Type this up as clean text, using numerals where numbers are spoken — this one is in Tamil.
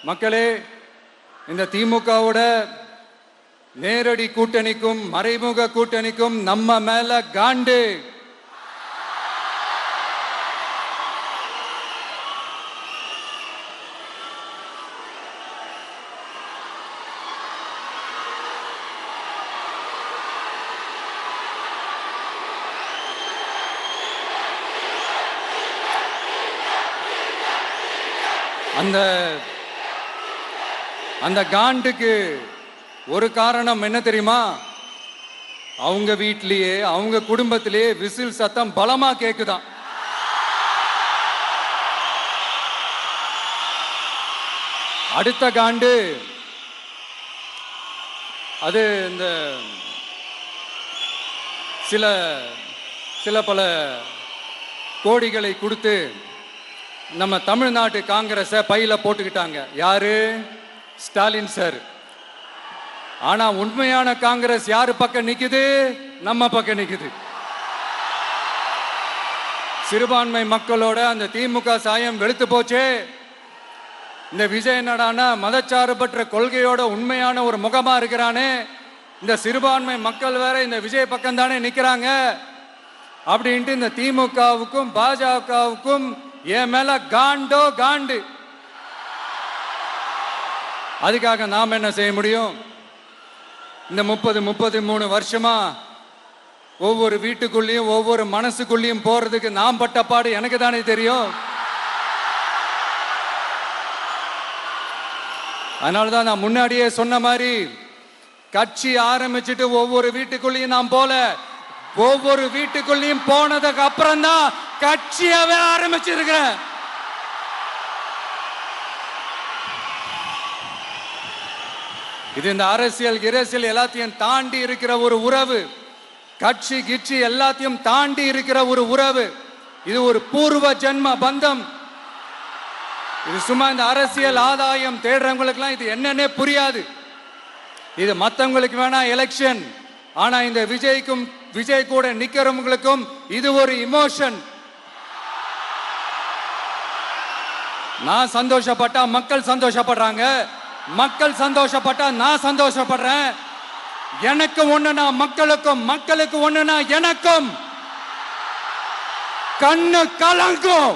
மக்களே, இந்த திமுகவோட நேரடி கூட்டணிக்கும் மறைமுக கூட்டணிக்கும் நம்ம மேல காண்டு. அந்த காண்டுக்கு ஒரு காரணம் என்ன தெரியுமா? அவங்க வீட்லயே அவங்க குடும்பத்திலேயே விசில் சத்தம் பலமா கேக்குதான். அடுத்த காண்டு அது இந்த சில பல கோடிகளை கொடுத்து நம்ம தமிழ்நாட்டு காங்கிரஸை பையில போட்டுக்கிட்டாங்க. யாரு? ஸ்டாலின் சார். ஆனா உண்மையான காங்கிரஸ் யாரு பக்கம் நிக்குது? நம்ம பக்கம் நிக்குது. சிறுபான்மை மக்களோட அந்த திமுக சாயம் வெளுத்து போச்சு. இந்த விஜய் என்னடானா மதச்சார்பற்ற கொள்கையோட உண்மையான ஒரு முகமா இருக்கிறானே. இந்த சிறுபான்மை மக்கள் வேற இந்த விஜய் பக்கம் தானே நிக்கிறாங்க அப்படின்ட்டு இந்த திமுகவுக்கும் பாஜகவுக்கும் என் மேல காண்டோ காண்டு. அதுக்காக நாம் என்ன செய்ய முடியும்? இந்த 33 வருஷமா ஒவ்வொரு வீட்டுக்குள்ளேயும் ஒவ்வொரு மனசுக்குள்ளேயும் போறதுக்கு நாம் பட்ட பாடு எனக்கு தானே தெரியும். அதனாலதான் நான் முன்னாடியே சொன்ன மாதிரி கட்சி ஆரம்பிச்சுட்டு ஒவ்வொரு வீட்டுக்குள்ளேயும் நாம் போல, ஒவ்வொரு வீட்டுக்குள்ளேயும் போனதுக்கு அப்புறம் தான் கட்சியாவே ஆரம்பிச்சிருக்கிறேன். இது இந்த அரசியல் எல்லாத்தையும் தாண்டி இருக்கிற ஒரு உறவு. கட்சி கிட்சி எல்லாத்தையும் தாண்டி இருக்கிற ஒரு உறவு. இது ஒரு பூர்வ ஜென்ம பந்தம். இது சும்மா இந்த அரசியல் ஆதாயம் தேடுறவங்களுக்குலாம் இது என்னன்னே புரியாது. இது மற்றவங்களுக்கு வேணா எலெக்ஷன். ஆனா இந்த விஜய் கூட நிக்கிறவங்களுக்கும் இது ஒரு இமோஷன். நான் சந்தோஷப்பட்டா மக்கள் சந்தோஷப்படுறாங்க, மக்கள் சந்தோஷப்பட்டா நான் சந்தோஷப்படுறேன். எனக்கு ஒண்ணுனா மக்களுக்கும், மக்களுக்கு ஒண்ணுனா எனக்கும். கண்ணு கலங்கும்.